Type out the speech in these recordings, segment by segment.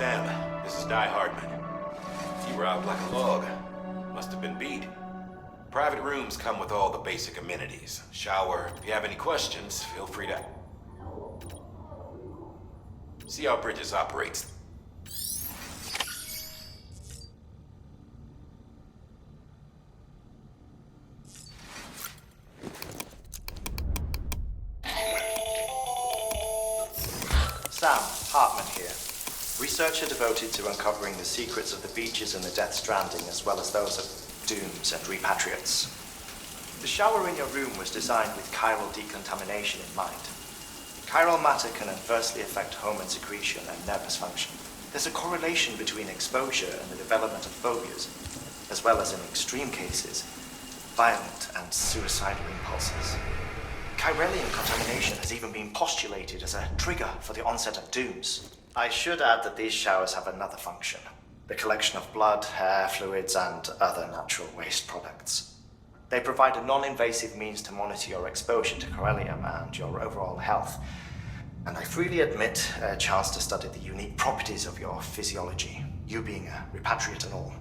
Sam, this is Di Hardman. You were out like a log. Must have been beat. Private rooms come with all the basic amenities. Shower. If you have any questions, feel free to... See how Bridges operates. Sam, Hartman here. Researcher devoted to uncovering the secrets of the beaches and the Death Stranding, as well as those of dooms and repatriates. The shower in your room was designed with chiral decontamination in mind. Chiral matter can adversely affect hormone secretion and nervous function. There's a correlation between exposure and the development of phobias, as well as in extreme cases, violent and suicidal impulses. Chiralium contamination has even been postulated as a trigger for the onset of dooms. I should add that these showers have another function: the collection of blood, hair, fluids, and other natural waste products. They provide a non-invasive means to monitor your exposure to chiralium and your overall health, and I freely admit a chance to study the unique properties of your physiology, you being a repatriate and all.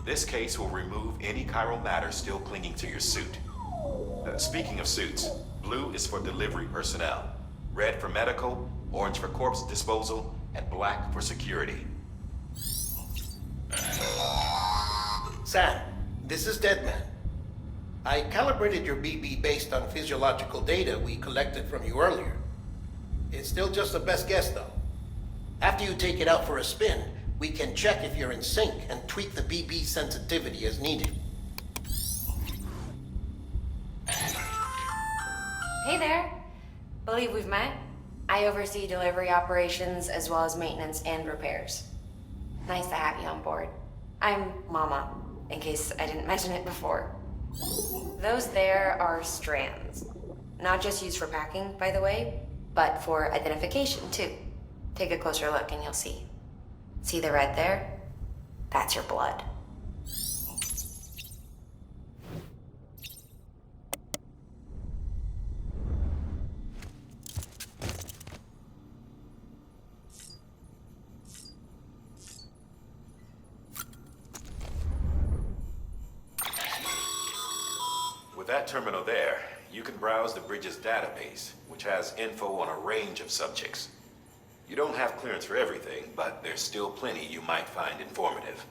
This case will remove any chiral matter still clinging to your suit. Speaking of suits, blue is for delivery personnel, red for medical, orange for corpse disposal, and black for security. Sam, this is Deadman. I calibrated your BB based on physiological data we collected from you earlier. It's still just a best guess, though. After you take it out for a spin, we can check if you're in sync and tweak the BB sensitivity as needed. Hey there. Believe we've met. I oversee delivery operations as well as maintenance and repairs. Nice to have you on board. I'm Mama, in case I didn't mention it before. Those there are strands. Not just used for packing, by the way, but for identification too. Take a closer look and you'll see. See the red there? That's your blood. With that terminal there, you can browse the Bridges database, which has info on a range of subjects. You don't have clearance for everything, but there's still plenty you might find informative.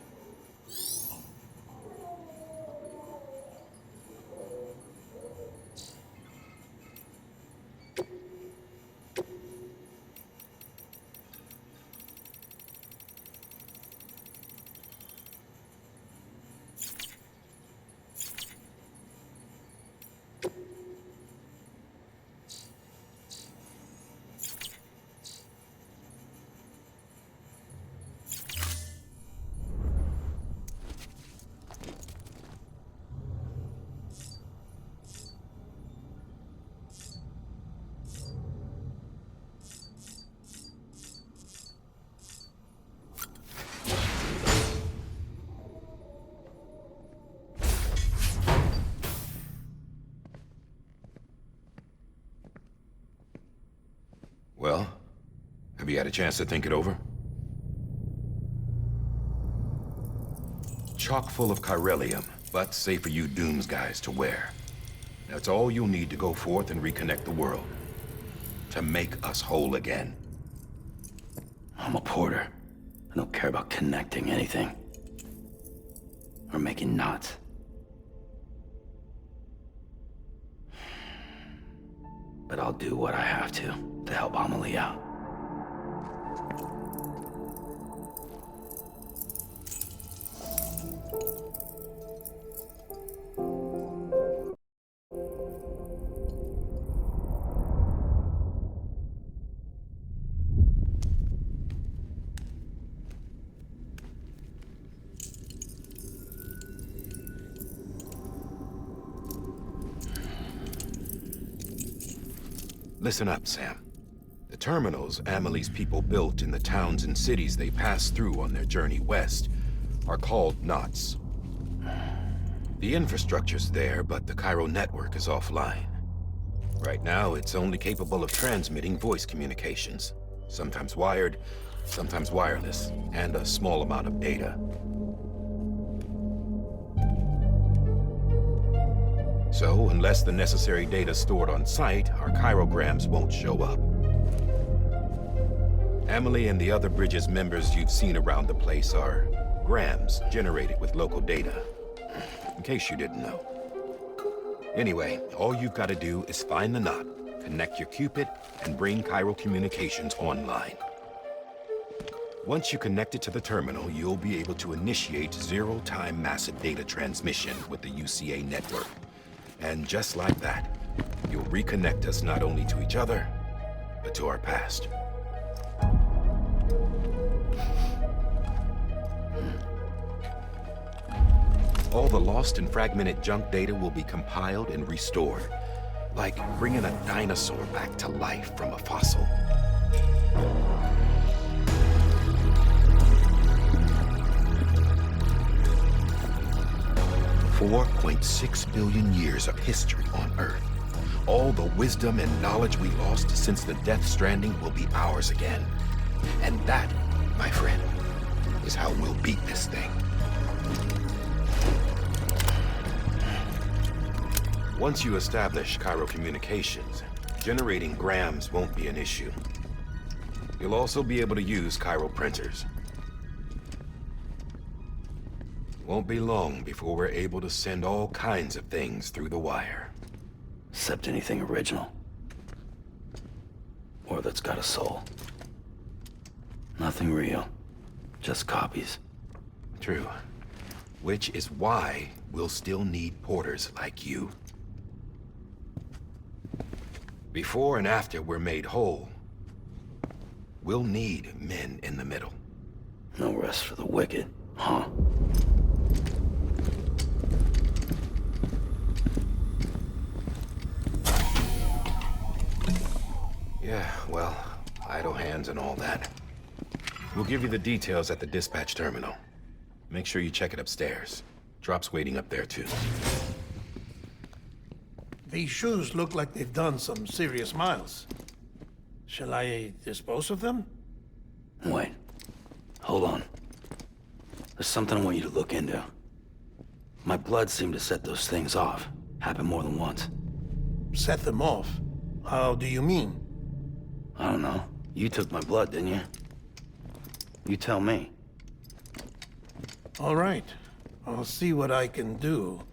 Well, have you had a chance to think it over? Chock full of chiralium, but safe for you Dooms guys to wear. That's all you'll need to go forth and reconnect the world. To make us whole again. I'm a porter. I don't care about connecting anything. Or making knots. But I'll do what I have to help Amelie out. Listen up, Sam. The terminals Amelie's people built in the towns and cities they passed through on their journey west are called knots. The infrastructure's there, but the Cairo network is offline. Right now, it's only capable of transmitting voice communications, sometimes wired, sometimes wireless, and a small amount of data. So, unless the necessary data stored on site, our chirograms won't show up. Amelie and the other Bridges members you've seen around the place are grams generated with local data, in case you didn't know. Anyway, all you've got to do is find the knot, connect your Cupid, and bring Cairo communications online. Once you connect it to the terminal, you'll be able to initiate zero-time massive data transmission with the UCA network. And just like that, you'll reconnect us not only to each other, but to our past. All the lost and fragmented junk data will be compiled and restored, like bringing a dinosaur back to life from a fossil. $4.6 billion years of history on Earth. All the wisdom and knowledge we lost since the Death Stranding will be ours again. And that, my friend, is how we'll beat this thing. Once you establish Cairo communications, generating grams won't be an issue. You'll also be able to use Cairo printers. Won't be long before we're able to send all kinds of things through the wire. Except anything original. Or that's got a soul. Nothing real. Just copies. True. Which is why we'll still need porters like you. Before and after we're made whole, we'll need men in the middle. No rest for the wicked, huh? Yeah, well, idle hands and all that. We'll give you the details at the dispatch terminal. Make sure you check it upstairs. Drop's waiting up there, too. These shoes look like they've done some serious miles. Shall I dispose of them? Wait. Hold on. There's something I want you to look into. My blood seemed to set those things off. Happened more than once. Set them off? How do you mean? I don't know. You took my blood, didn't you? You tell me. All right. I'll see what I can do.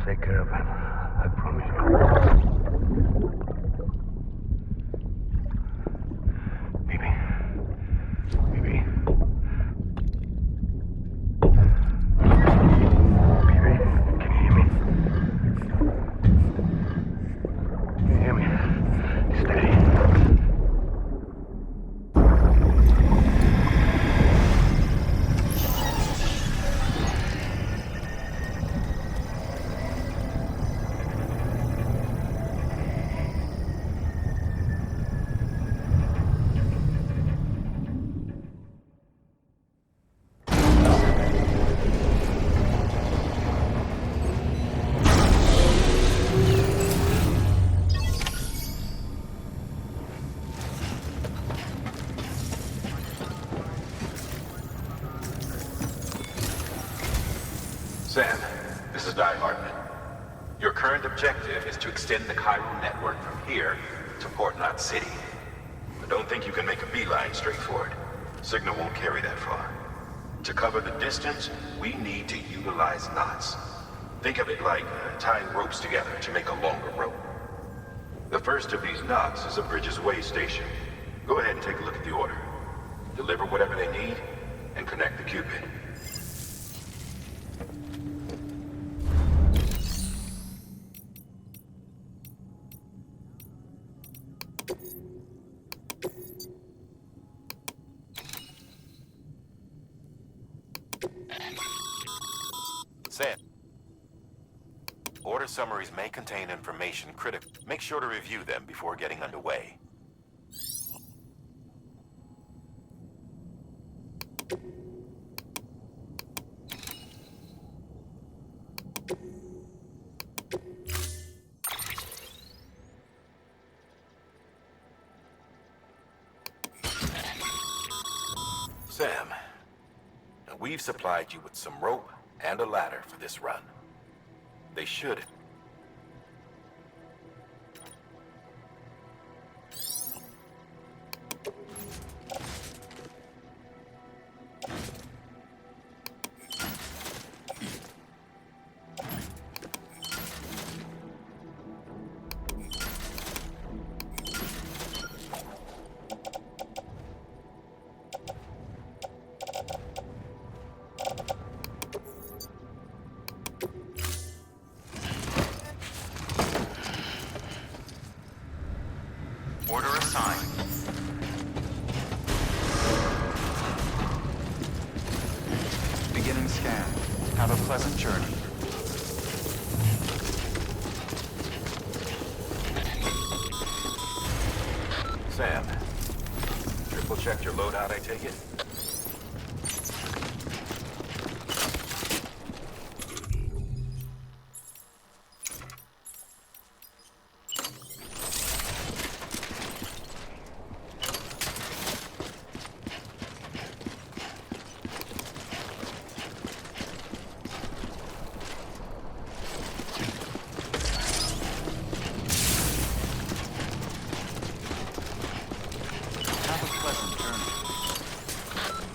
Take care of him. I promise you. Baby. Baby. Baby, can you hear me? Can you hear me? Steady. Sam, this is Di Hartman. Your current objective is to extend the Cairo network from here to Port Knot City. But don't think you can make a beeline straight for it. Signal won't carry that far. To cover the distance, we need to utilize knots. Think of it like tying ropes together to make a longer rope. The first of these knots is a bridge's Waystation. Go ahead and take a look at the order. Deliver whatever they need, and connect the Cupid. Sam. Order summaries may contain information critical. Make sure to review them before getting underway. Sam, we've supplied you with some rope and a ladder for this run. They should. Order assigned. Beginning scan. Have a pleasant journey. Sam, triple checked your loadout, I take it?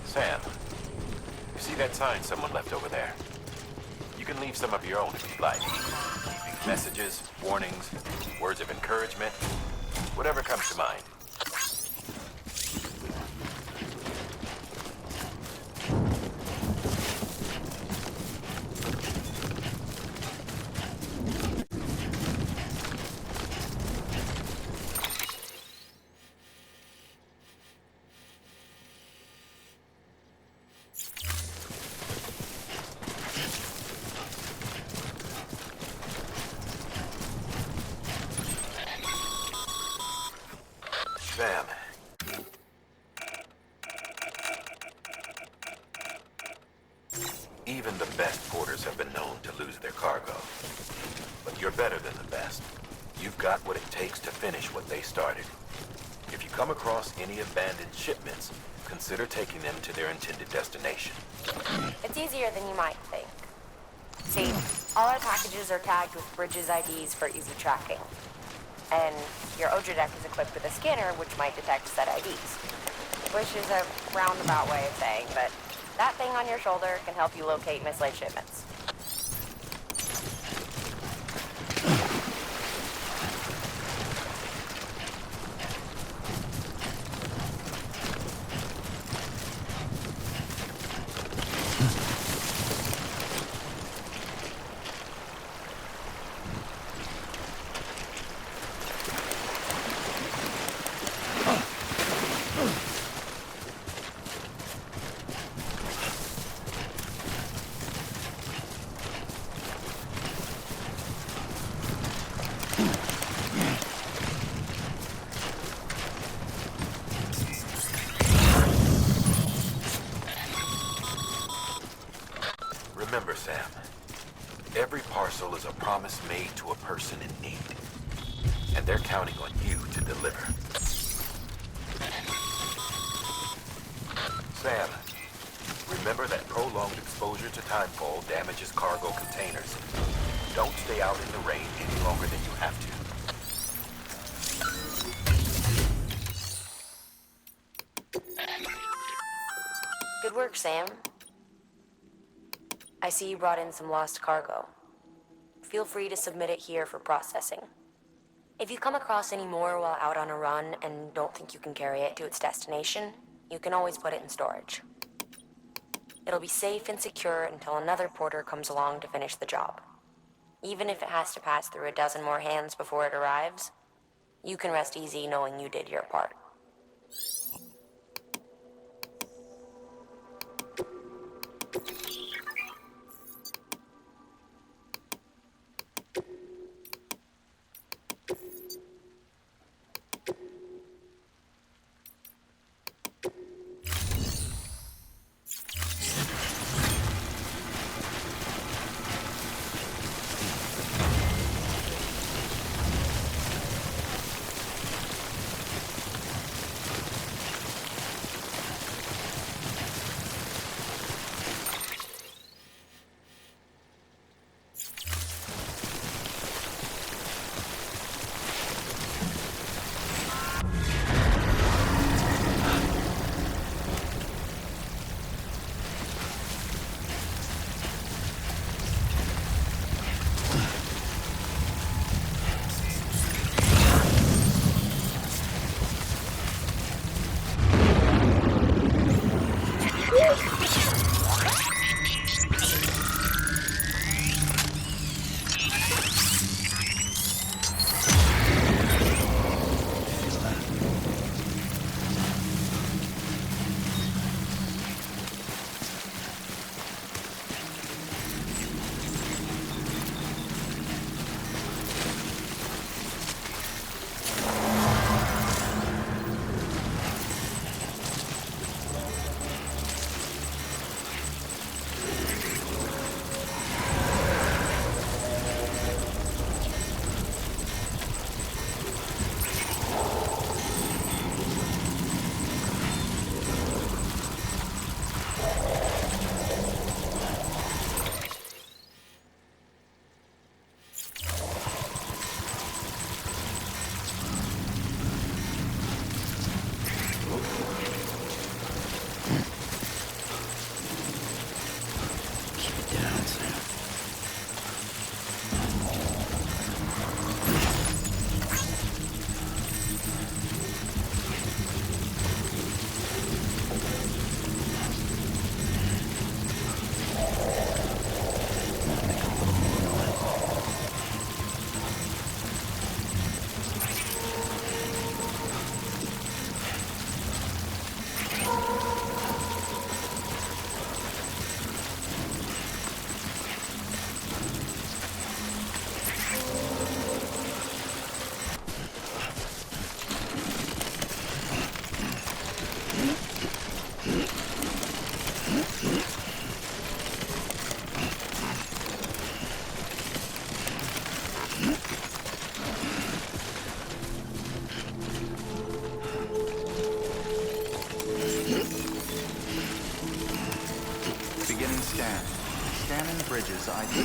Sam, you see that sign someone left over there? You can leave some of your own if you'd like. Messages, warnings, words of encouragement, whatever comes to mind. Sam. Even the best porters have been known to lose their cargo. But you're better than the best. You've got what it takes to finish what they started. If you come across any abandoned shipments, consider taking them to their intended destination. It's easier than you might think. See, all our packages are tagged with Bridges IDs for easy tracking. And your Odra deck is equipped with a scanner which might detect said IDs. Which is a roundabout way of saying, but that thing on your shoulder can help you locate mislaid shipments. Remember, Sam, every parcel is a promise made to a person in need. And they're counting on you to deliver. Sam, remember that prolonged exposure to timefall damages cargo containers. Don't stay out in the rain any longer than you have to. Good work, Sam. I see you brought in some lost cargo. Feel free to submit it here for processing. If you come across any more while out on a run and don't think you can carry it to its destination, you can always put it in storage. It'll be safe and secure until another porter comes along to finish the job. Even if it has to pass through a dozen more hands before it arrives, you can rest easy knowing you did your part. Bridges ID.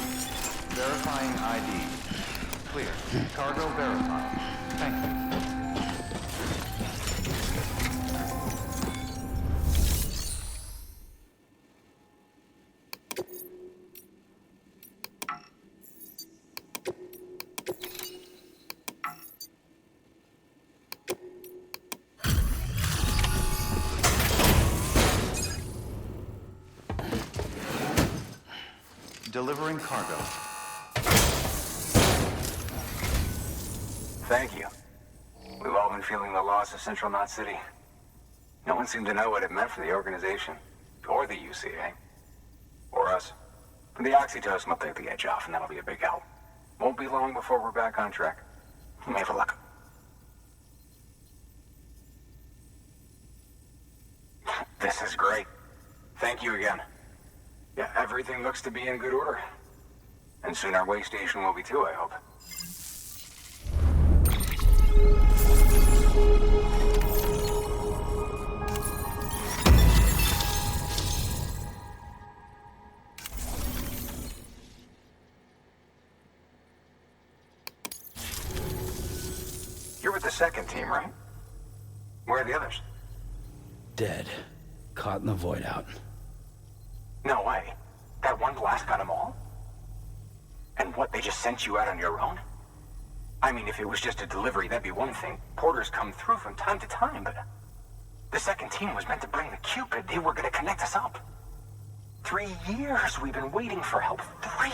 Verifying ID. Clear. Cargo verified. Thank you. Delivering cargo. Thank you. We've all been feeling the loss of Central Knot City. No one seemed to know what it meant for the organization, or the UCA, or us. The oxytocin will take the edge off, and that'll be a big help. Won't be long before we're back on track. May have luck. This is great. Thank you again. Yeah, everything looks to be in good order. And soon our Waystation will be too, I hope. You're with the second team, right? Where are the others? Dead. Caught in the void out. No way. That one blast got them all? And what, they just sent you out on your own? I mean, if it was just a delivery, that'd be one thing. Porters come through from time to time, but... The second team was meant to bring the Cupid. They were gonna connect us up. 3 years we've been waiting for help. 3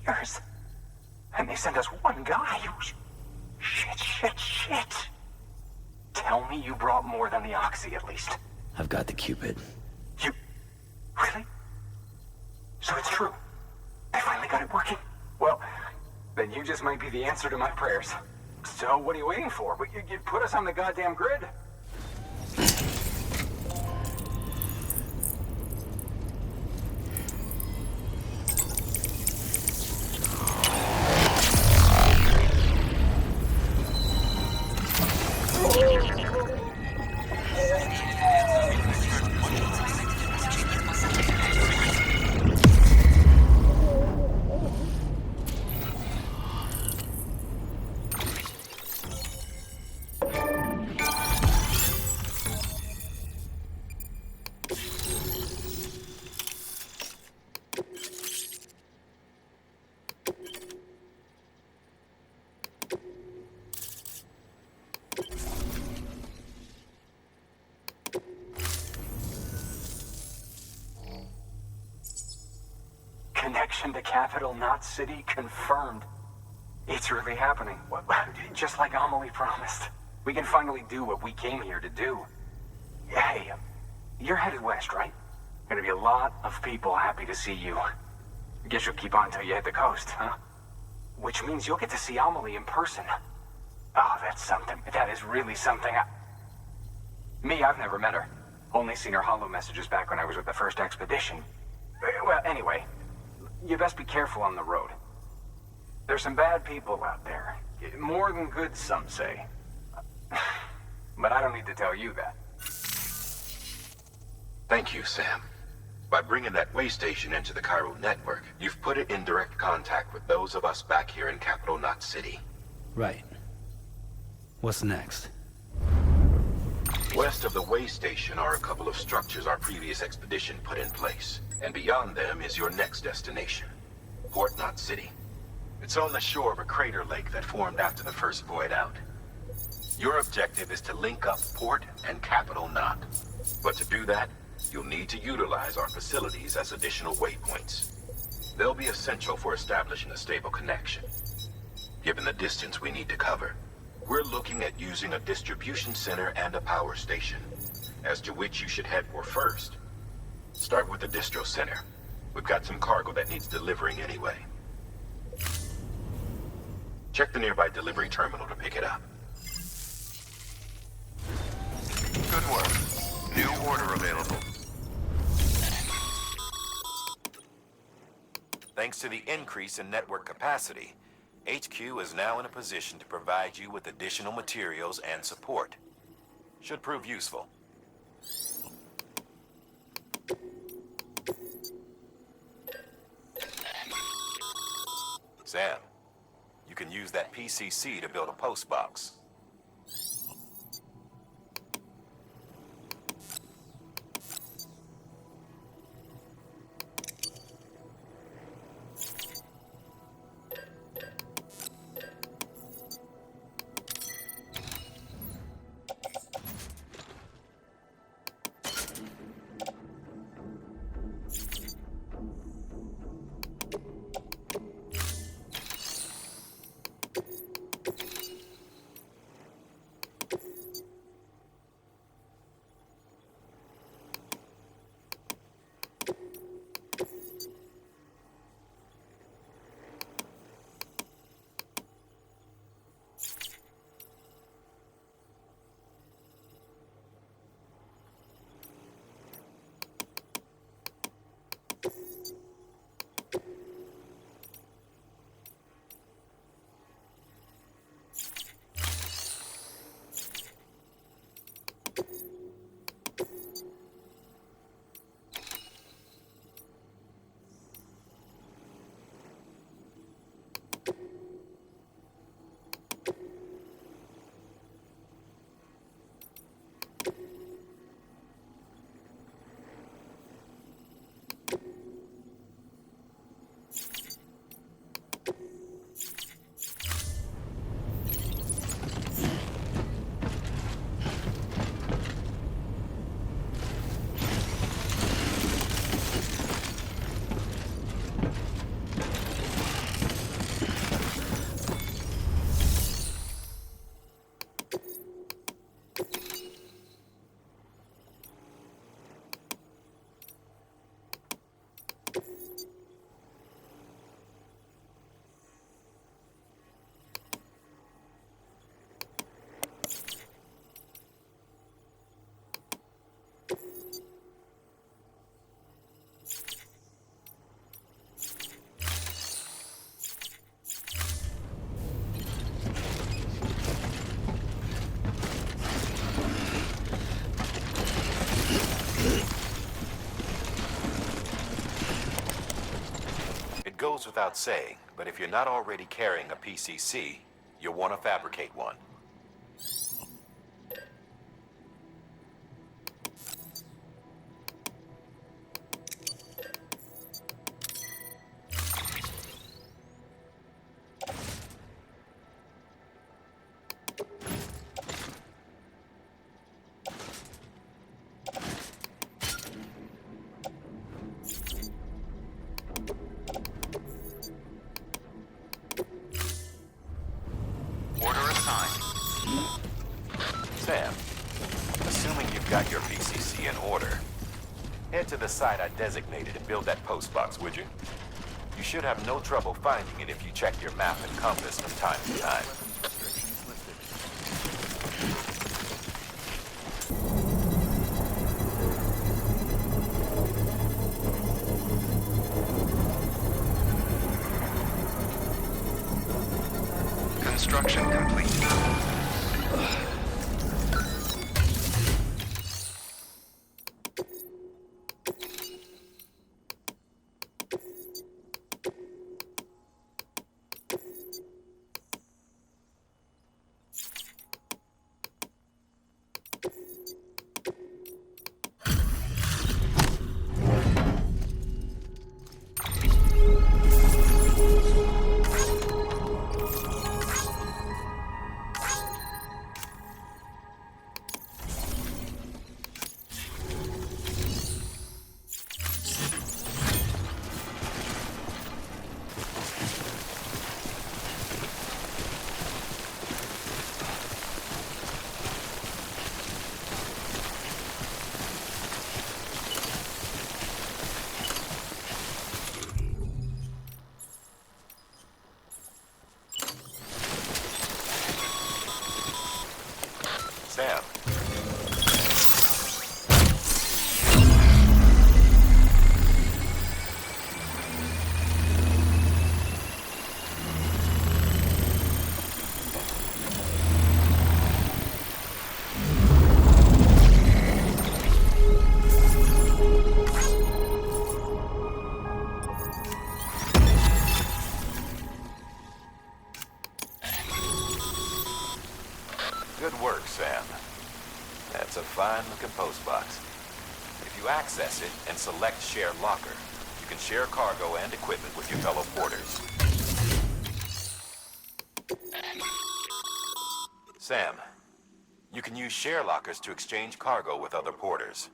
years! And they sent us one guy. Shit. Tell me you brought more than the Oxy, at least. I've got the Cupid. You... Really? So it's true. They finally got it working. Well, then you just might be the answer to my prayers. So what are you waiting for? You put us on the goddamn grid. Connection to capital, not city, confirmed. It's really happening. Just like Amelie promised. We can finally do what we came here to do. Hey, you're headed west, right? Gonna be a lot of people happy to see you. Guess you'll keep on till you hit the coast, huh? Which means you'll get to see Amelie in person. Oh, that's something. That is really something. I've never met her. Only seen her holo messages back when I was with the first expedition. Well, anyway, you best be careful on the road. There's some bad people out there. More than good, some say. But I don't need to tell you that. Thank you, Sam. By bringing that Waystation into the Cairo network, you've put it in direct contact with those of us back here in Capital Knot City. Right. What's next? West of the Waystation are a couple of structures our previous expedition put in place. And beyond them is your next destination, Port Knot City. It's on the shore of a crater lake that formed after the first void out. Your objective is to link up Port and Capital Knot. But to do that, you'll need to utilize our facilities as additional waypoints. They'll be essential for establishing a stable connection. Given the distance we need to cover, we're looking at using a distribution center and a power station, as to which you should head for first. Start with the distro center. We've got some cargo that needs delivering anyway. Check the nearby delivery terminal to pick it up. Good work. New order available. Thanks to the increase in network capacity, HQ is now in a position to provide you with additional materials and support. Should prove useful. Sam, you can use that PCC to build a post box. It goes without saying, but if you're not already carrying a PCC, you'll want to fabricate one. Order assigned. Sam, assuming you've got your PCC in order, head to the site I designated and build that postbox, would you? You should have no trouble finding it if you check your map and compass from time to time. Construction complete. Sam, good work, Sam. That's a fine-looking postbox. If you access it and select Share Locker, you can share cargo and equipment with your fellow porters. Sam, you can use share lockers to exchange cargo with other porters.